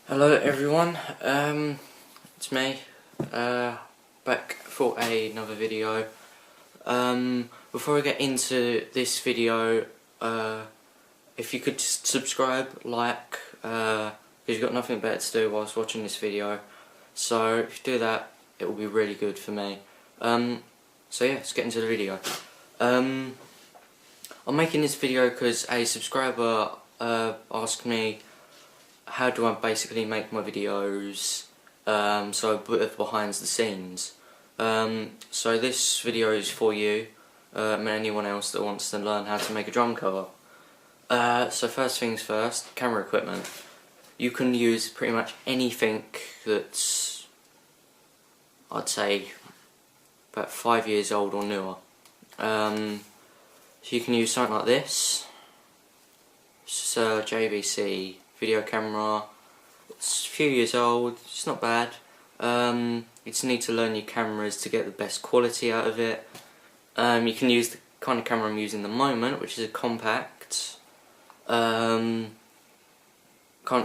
Hello everyone, it's me, back for another video. Before I get into this video, if you could just subscribe, like, because you've got nothing better to do whilst watching this video. So if you do that, it will be really good for me. So yeah, let's get into the video. I'm making this video because a subscriber asked me how do I basically make my videos, so a bit of behind the scenes. So this video is for you and anyone else that wants to learn how to make a drum cover. So first things first, camera equipment. You can use pretty much anything that's, I'd say, about 5 years old or newer. So you can use something like this. It's a JVC video camera. It's a few years old, it's not bad. You just need to learn your cameras to get the best quality out of it. You can use the kind of camera I'm using at the moment, which is a compact. Can't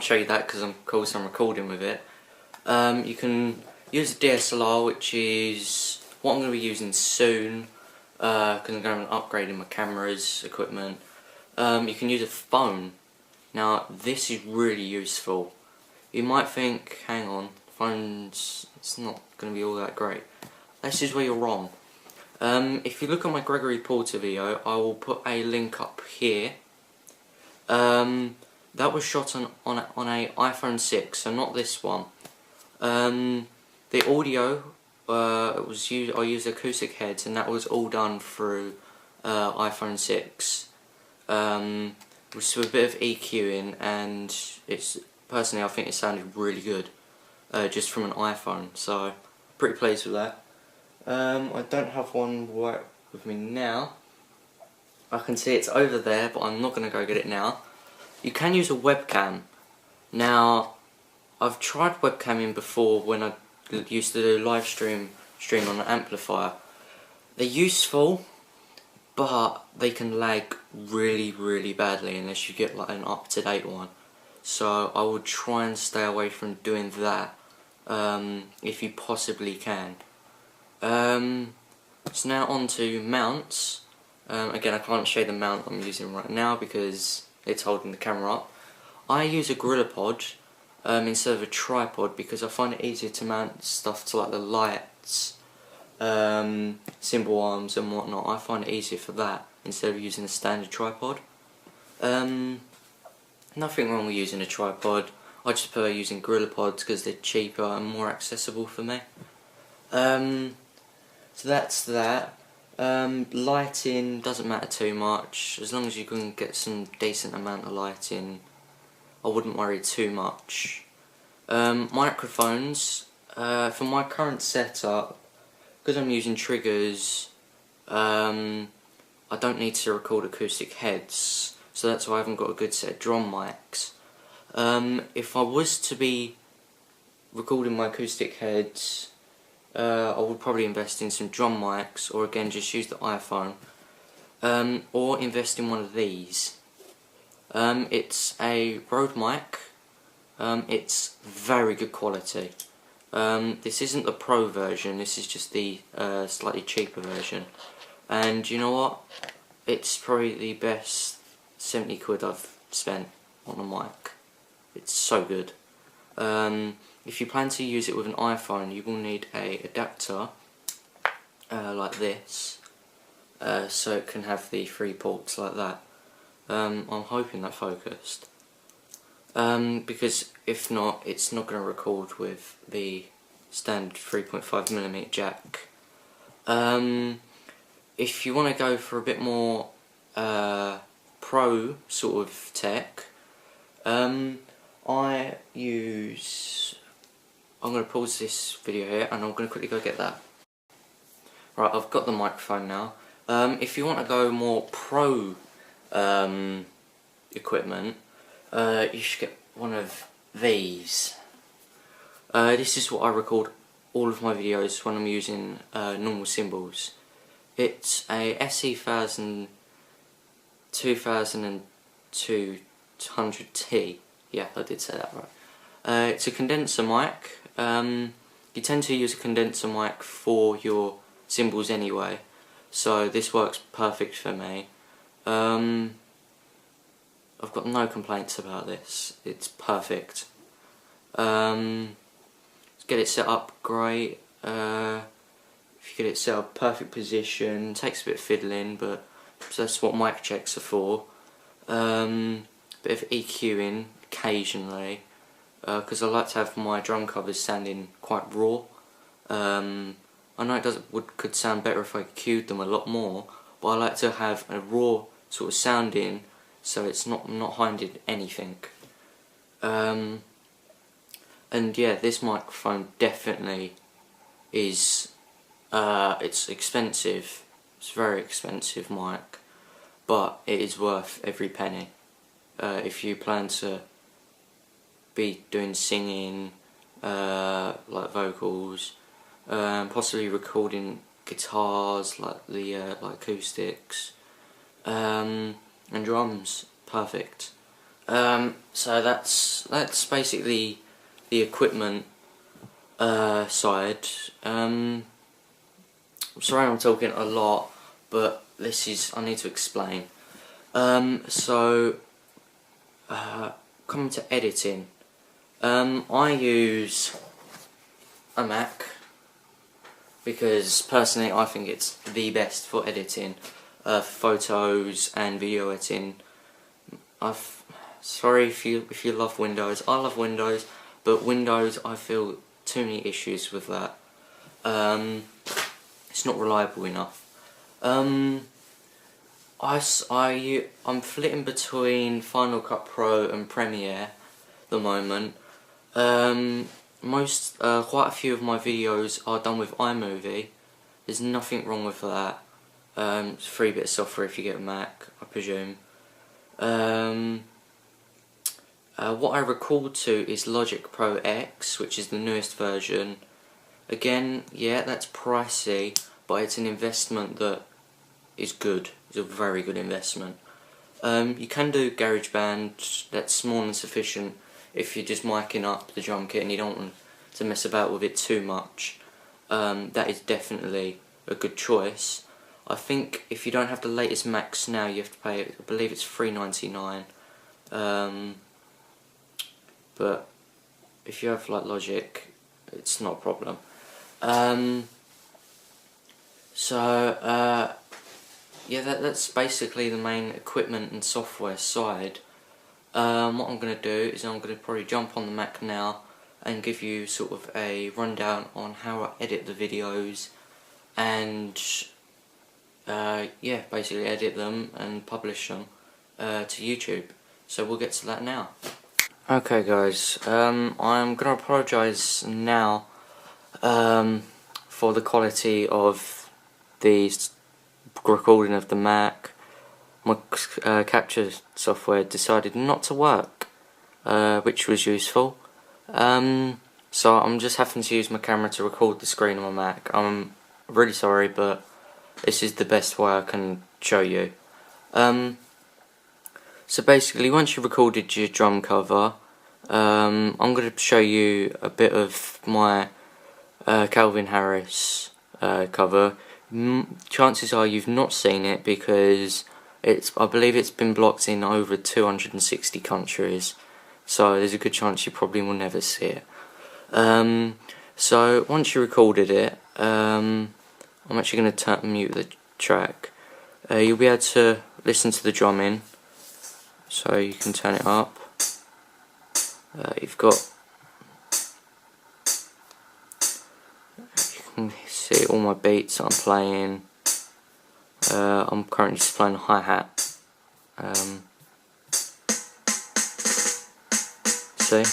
show you that because I'm recording with it. You can use a DSLR, which is what I'm going to be using soon, because I'm going to be upgrading my cameras, equipment. You can use a phone. Now this is really useful. You might think, hang on, phones, it's not going to be all that great. This is where you're wrong. If you look at my Gregory Porter video, I will put a link up here. That was shot on a iPhone 6, so not this one. The audio, I used acoustic heads, and that was all done through iPhone 6. With a bit of EQing, and personally I think it sounded really good, just from an iPhone, so pretty pleased with that. I don't have one right with me now. I can see it's over there, but I'm not going to go get it now. You can use a webcam. Now, I've tried webcamming before when I used to do live stream on an amplifier. They're useful, but they can lag really badly unless you get like an up-to-date one. So I would try and stay away from doing that, if you possibly can. So now on to mounts. Again, I can't show you the mount I'm using right now because it's holding the camera up. I use a GorillaPod instead of a tripod because I find it easier to mount stuff to like the lights, cymbal arms and whatnot. I find it easier for that instead of using a standard tripod. Nothing wrong with using a tripod. I just prefer using GorillaPods because they're cheaper and more accessible for me. So that's that. Lighting doesn't matter too much. As long as you can get some decent amount of lighting, I wouldn't worry too much. Microphones. For my current setup, because I'm using triggers, I don't need to record acoustic heads, so that's why I haven't got a good set of drum mics. If I was to be recording my acoustic heads, I would probably invest in some drum mics, or again just use the iPhone, or invest in one of these. It's a Rode mic. It's very good quality. This isn't the Pro version, this is just the slightly cheaper version. And you know what? It's probably the best 70 quid I've spent on a mic. It's so good. If you plan to use it with an iPhone, you will need a adapter like this, so it can have the 3 ports like that. I'm hoping that focused. Because if not, it's not going to record with the standard 3.5mm jack. If you want to go for a bit more pro sort of tech, I'm going to pause this video here and I'm going to quickly go get that. Right, I've got the microphone now. If you want to go more pro equipment, you should get one of these. This is what I record all of my videos when I'm using normal cymbals. It's a SE1000 2002 100T. Yeah, I did say that right. It's a condenser mic. You tend to use a condenser mic for your cymbals anyway, so this works perfect for me. I've got no complaints about this. It's perfect. Let's get it set up great. If you get it set up perfect position, takes a bit of fiddling, but that's what mic checks are for. Bit of EQing occasionally, because I like to have my drum covers sounding quite raw. I know could sound better if I cued them a lot more, but I like to have a raw sort of sounding, so it's not hiding anything. And yeah, this microphone definitely is. It's expensive. It's a very expensive mic, but it is worth every penny. If you plan to be doing singing, like vocals, possibly recording guitars, like the like acoustics, and drums, perfect. So that's basically the equipment side. I'm sorry I'm talking a lot, but I need to explain. Coming to editing, I use a Mac because personally I think it's the best for editing, photos and video editing. Sorry if you love Windows. I love Windows, but Windows I feel too many issues with that. It's not reliable enough. I'm flitting between Final Cut Pro and Premiere at the moment. Quite a few of my videos are done with iMovie. There's nothing wrong with that. It's a free bit of software if you get a Mac, I presume. What I record to is Logic Pro X, which is the newest version. Again, yeah, that's pricey, but it's an investment that is good. It's a very good investment. You can do GarageBand. That's more than sufficient if you're just micing up the drum kit and you don't want to mess about with it too much. That is definitely a good choice. I think if you don't have the latest Macs now, you have to pay, I believe it's $3.99. But if you have like Logic, it's not a problem. Yeah, that's basically the main equipment and software side. What I'm going to do is I'm going to probably jump on the Mac now and give you sort of a rundown on how I edit the videos and yeah, basically edit them and publish them to YouTube. So we'll get to that now. Okay guys, I'm going to apologise now for the quality of the recording of the Mac. My capture software decided not to work, which was useful. So I'm just having to use my camera to record the screen on my Mac. I'm really sorry, but this is the best way I can show you. So basically, once you've recorded your drum cover, I'm going to show you a bit of my Calvin Harris cover. Chances are you've not seen it because I believe it's been blocked in over 260 countries, so there's a good chance you probably will never see it. So once you recorded it, I'm actually going to mute the track. You'll be able to listen to the drumming, so you can turn it up. You've got, you can see all my beats that I'm playing. I'm currently just playing a hi-hat. See?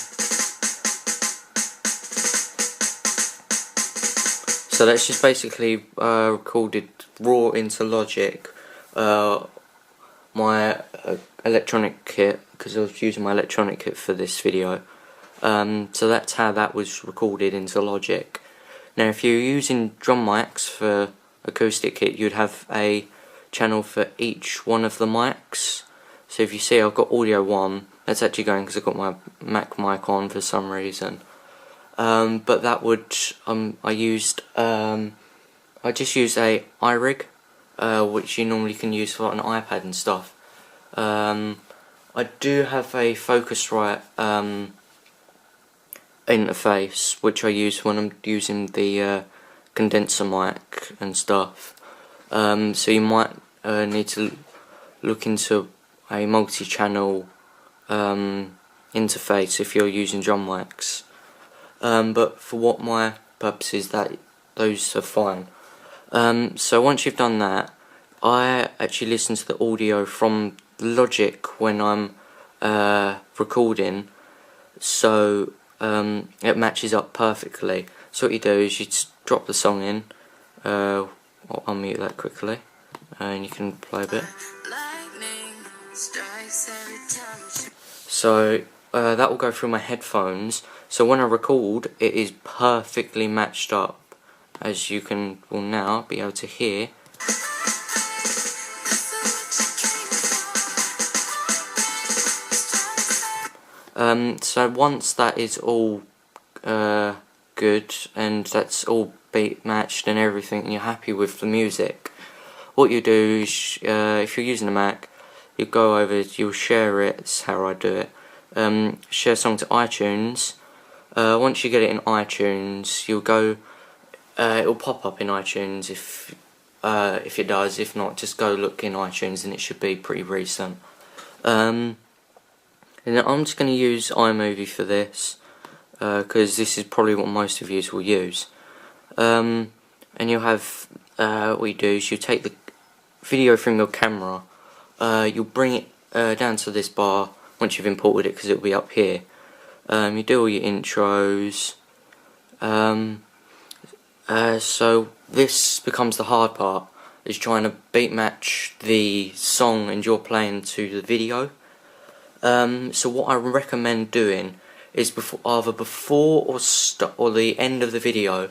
So that's just basically recorded raw into Logic, my electronic kit, because I was using my electronic kit for this video. So that's how that was recorded into Logic. Now if you're using drum mics for acoustic kit, you'd have a channel for each one of the mics. So if you see I've got audio 1, That's actually going because I've got my Mac mic on for some reason. But that would, I just used a iRig, which you normally can use for an iPad and stuff. I do have a Focusrite interface, which I use when I'm using the condenser mic and stuff. So you might need to look into a multi-channel interface if you're using drum mics. But for what my purposes, those are fine. So once you've done that, I actually listen to the audio from Logic when I'm recording, so it matches up perfectly. So what you do is you just drop the song in. I'll unmute that quickly, and you can play a bit. So that will go through my headphones. So when I record, it is perfectly matched up, as you will now be able to hear. So once that is all good and that's all beat matched and everything, and you're happy with the music, what you do is, if you're using a Mac, you go over, you'll share it. That's how I do it. Share song to iTunes. Once you get it in iTunes, you'll go. It'll pop up in iTunes if it does. If not, just go look in iTunes, and it should be pretty recent. And I'm just going to use iMovie for this, because this is probably what most of you will use. And you'll have, what you do is you take the video from your camera, you'll bring it down to this bar once you've imported it, because it'll be up here. You do all your intros. So this becomes the hard part, is trying to beat match the song and you're playing to the video. So what I recommend doing is either before or the end of the video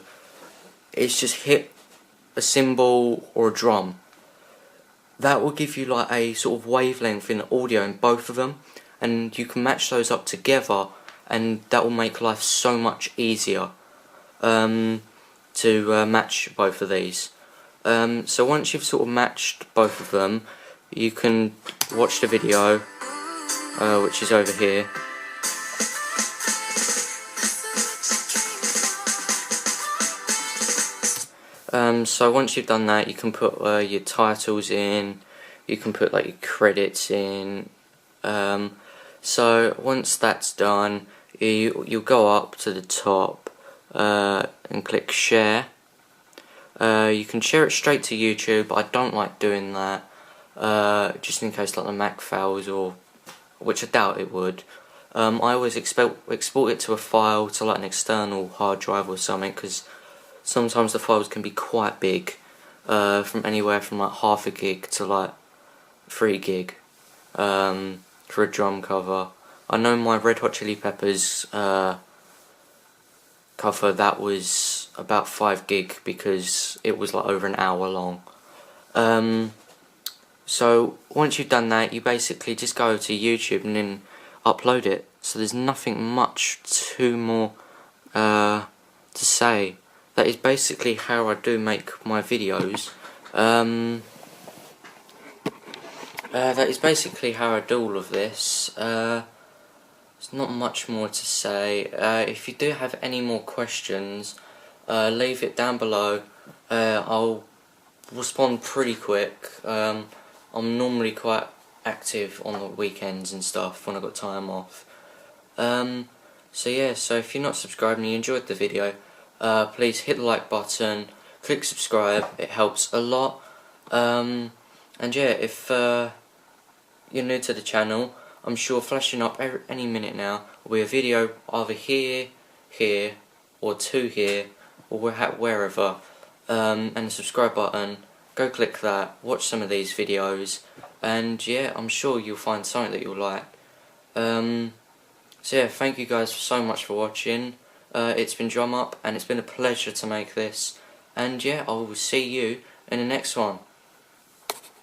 is just hit a cymbal or a drum. That will give you like a sort of wavelength in the audio in both of them, and you can match those up together, and that will make life so much easier to match both of these. So once you've sort of matched both of them, you can watch the video, which is over here. So once you've done that, you can put your titles in, you can put like your credits in. So once that's done, you'll go up to the top and click share. You can share it straight to YouTube, but I don't like doing that, just in case like the Mac fails, or which I doubt it would. I always export it to a file, to like an external hard drive or something, because sometimes the files can be quite big, from anywhere from like half a gig to like 3 gig for a drum cover. I know my Red Hot Chili Peppers cover, that was about 5 gig because it was like over an hour long. So once you've done that, you basically just go to YouTube and then upload it. So there's nothing much too more to say. That is basically how I do make my videos. That is basically how I do all of this. There's not much more to say. If you do have any more questions, leave it down below. I'll respond pretty quick. I'm normally quite active on the weekends and stuff when I've got time off. So yeah, so if you're not subscribed and you enjoyed the video, please hit the like button, click subscribe, it helps a lot. And yeah, if you're new to the channel, I'm sure flashing up any minute now will be a video either here, or 2 here, or wherever. And the subscribe button, go click that, watch some of these videos, and yeah, I'm sure you'll find something that you'll like. So yeah, thank you guys so much for watching. It's been Drum Up, and it's been a pleasure to make this, and yeah, I will see you in the next one.